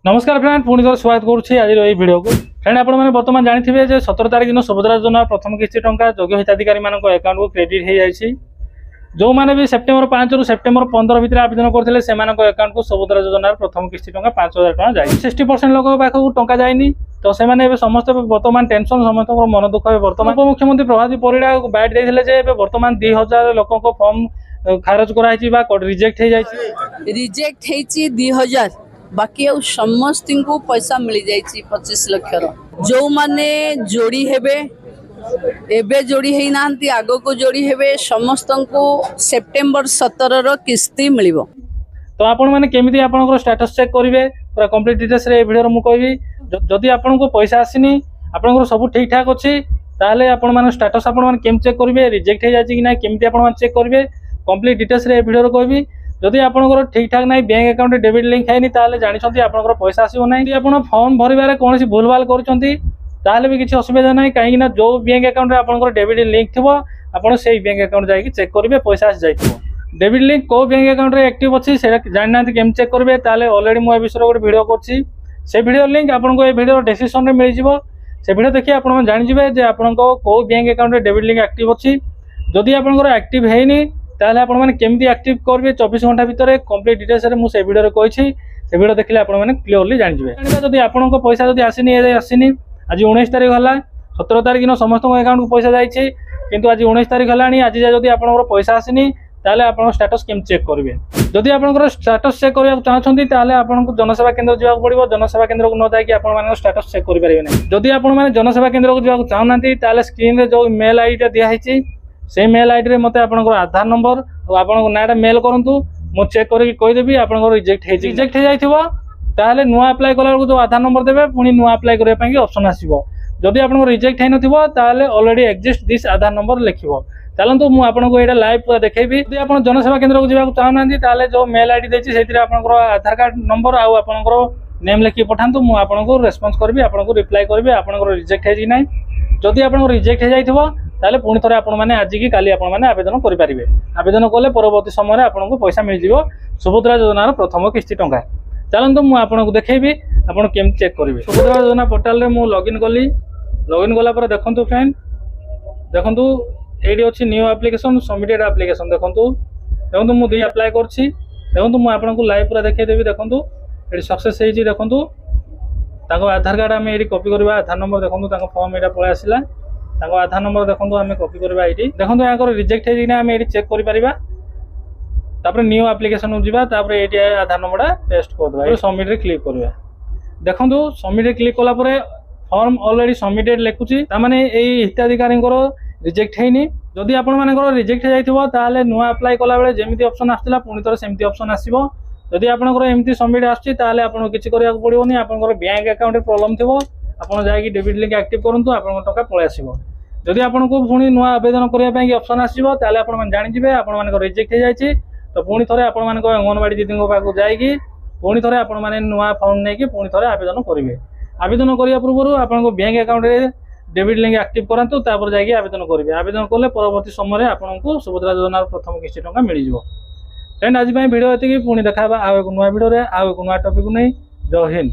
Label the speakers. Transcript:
Speaker 1: नमस्कार फ्रेंड पुणी थोड़ा स्वागत करुच्छी आज वीडियो को फ्रेंड आप बर्तमान जानते जे 17 तारीख दिन सुभद्रा योजना प्रथम किस्ती टंका योग्य हिताधिकारी अकाउंट को क्रेडिट हो जाए। जो मैंने भी सेप्टेम्बर 5 रु सेप्टेम्बर 15 भितर आवेदन करते अकाउंट को सुभद्रा योजना प्रथम किस्ती टंका 5000 टका जाए। 60% लोक पाख टंका जाए तो से समस्त बर्तमान टेंशन समस्त मन दुख है। बर्तमान उपमुख्यमंत्री प्रभात परिड़ा बैठ देते बर्तमान 2000 लोक फॉर्म खारज कर रिजेक्ट हो जाए।
Speaker 2: रिजेक्ट 2000 बाकी समस्त को पैसा मिल जाए 25 लाख जो माने जोड़ी हेबे एबे जोड़ी है ना आग को जोड़ी हेबे समस्त को सेप्टेम्बर 17 किस्ती मिल।
Speaker 1: तो आपण माने केमिति आपनकर स्टेटस चेक करिवे पूरा कंप्लीट डिटेल्स रे वीडियो मु कहबी। जदि आपनको पैसा आसीनी आपनकर सब ठीक ठाक अछि ताले आपण माने स्टेटस आपण माने केम चेक करिवे रिजेक्ट हो जाछि कि ना केमिति आपण माने चेक करिवे कंप्लीट डिटेल्स रे वीडियो कहबी। जदि आपनकर ठीक ठाक ना बैंक अकाउंट डेबिट लिंक हैनी ताले जानि छथि आपनकर पैसा आसीबो नै। यदि आपण फॉर्म भरिबारे कोनोसी भूलभाल करछथि ताले भी किसी असुविधा ना कहीं जो बैंक अकाउंट रे आपनकर डेबिट लिंक थिबो आपण सेही बैंक अकाउंट जाई चेक करिवे पैसा आसी जाइथिबो। डेबिट लिंक को बैंक अकाउंट रे एक्टिव अछि सेटा जानना केम चेक करिवे ताले ऑलरेडी मो ए विषय रे वीडियो करछि से वीडियो लिंक आपनको ए वीडियो डिस्क्रिप्शन रे मिल जिवो। से वीडियो देखि आपण जानि जिवे जे आपनको को बैंक अकाउंट रे डेबिट लिंक एक्टिव अछि। जदि आपनकर एक्टिव हेनी ताले आपण माने केमती एक्टिव करबे 24 घंटा भीतर कंप्लीट डिटेल्स रे मु से वीडियो रे कहिछि। से वीडियो देखिले आपण माने क्लियरली जानि जिवे। जदि आपनको पैसा जदि आसीनी आज 19 तारीख है 17 तारीख दिन समस्त अकाउंट को पैसा जाइए किंतु आज 19 तारीख है आज जब आप पैसा आसनी ताले आप स्टेटस केम चेक करेंगे। जदि आप स्टेटस चेक करने चाहते ताले आपको जनसेवा केंद्र जावाक पड़ो। जनसेवा केंद्र को न जाकि आप स्टेटस चेक करेंगे ना। जदि आप जनसेवा केंद्र को जावाक चाहूना ताले स्क्रीन रे जो मेल आईडी दिखाई से मेल आईडी रे मते आपनकर आधार नंबर और आपन नाटा मेल करंतु मु चेक करके कहिदेबी आपनकर रिजेक्ट हो जाइथिबो ताले नुआ अप्लाई कला जो आधार नंबर देबे पुणी नुआ अप्लाई करबा पई ऑप्शन आसीबो। जदि आपन रिजेक्ट है नथिबो ताले already exist this Aadhaar number लिखिबो। चलंतु मु आपनको एटा लाइव पूरा देखेबी। यदि आपन जनसेवा केंद्र को जाबा चाहना ताले जो मेल आईडी देछि सेतिरे आपनकर आधार कार्ड नंबर आ आपनकर नेम लिखि पठांतु मु आपनको रेस्पॉन्स करबी आपनको रिप्लाई करबी आपनकर रिजेक्ट है कि नै। जदि आपन रिजेक्ट हो जाइथिबो ताले पुणी थरे आपन माने आज की काली आपन माने आवेदन करि परिबे। आवेदन कले परवर्ती समय रे आपनको पैसा मिल जिवो सुभद्रा योजना रो प्रथम किस्ती टंका। चलते मुझे आपको देखेबी आपन केम चेक करेंगे। सुभद्रा योजना पोर्टाल रे मु लॉगिन कली। लॉगिन कला पर देखंतु फ्रेंड देखंतु एडी अछि न्यू एप्लीकेशन सबमिटेड एप्लीकेशन देखंतु मु दी अप्लाई करछि। देखंतु मु आपनको लाइव पूरा देखाई देबी। देखंतु एडी सक्सेस हे जी। देखंतु ताको आधार कार्ड आमे एडी कॉपी करबा आधार नंबर देखंतु ताको फॉर्म एटा पळे आसिला ताको आधार नंबर देखंतु आमे कॉपी करबा एडी। देखंतु याकर रिजेक्ट हे जी ना आमे एडी चेक करि परिबा। तापर न्यू एप्लीकेशन उजिबा तापर एटी आधार नंबर पेस्ट कर दबा सबमिट रे क्लिक करबा। देखंतु सबमिट रे क्लिक कला परे फॉर्म ऑलरेडी सबमिटेड लेखुची ता माने एई हिताधिकारी रिजेक्ट हेनी। जदि आपण मानकर रिजेक्ट हो जाइथिबो ताले नुआ अप्लाई कला बेले जेमिति ऑप्शन आस्तिला पुणी थोर सेमिति ऑप्शन आसीबो। जदि आपनकर एमिति सबमिट आछि ताले आपन किछि करिया पड़िबोनी। आपनकर बैंक अकाउंट रे प्रॉब्लम थिबो आपन जाई कि डेबिट लिंक एक्टिव करंतु आपन टका पळे आसीबो। जदि आपनको पुणी नुआ आवेदन करिया पई ऑप्शन आसीबो ताले आपन मान जानि जिवे आपन मानकर रिजेक्ट हो जाइछि तो पुणी थोड़े आपण मानक अंगनवाड़ी दीदी पाक जाइए पुणी थोड़े आपण मैंने नुआ फॉर्म नहीं पुणी थोड़े आवेदन करेंगे। आवेदन करने पूर्व आपको बैंक अकाउंट रे डेबिट लिंक एक्टिव करातु तापर जाइए आवेदन करेंगे। आवेदन कले परवर्ती समय आपको सुभद्रा योजना प्रथम किस्ती टंका मिल जाव। फ्रेंड आज वीडियो ये पुणी देखा आउ एक नुआ वीडियो आउ एक नुआ टॉपिक नहीं। जय हिंद।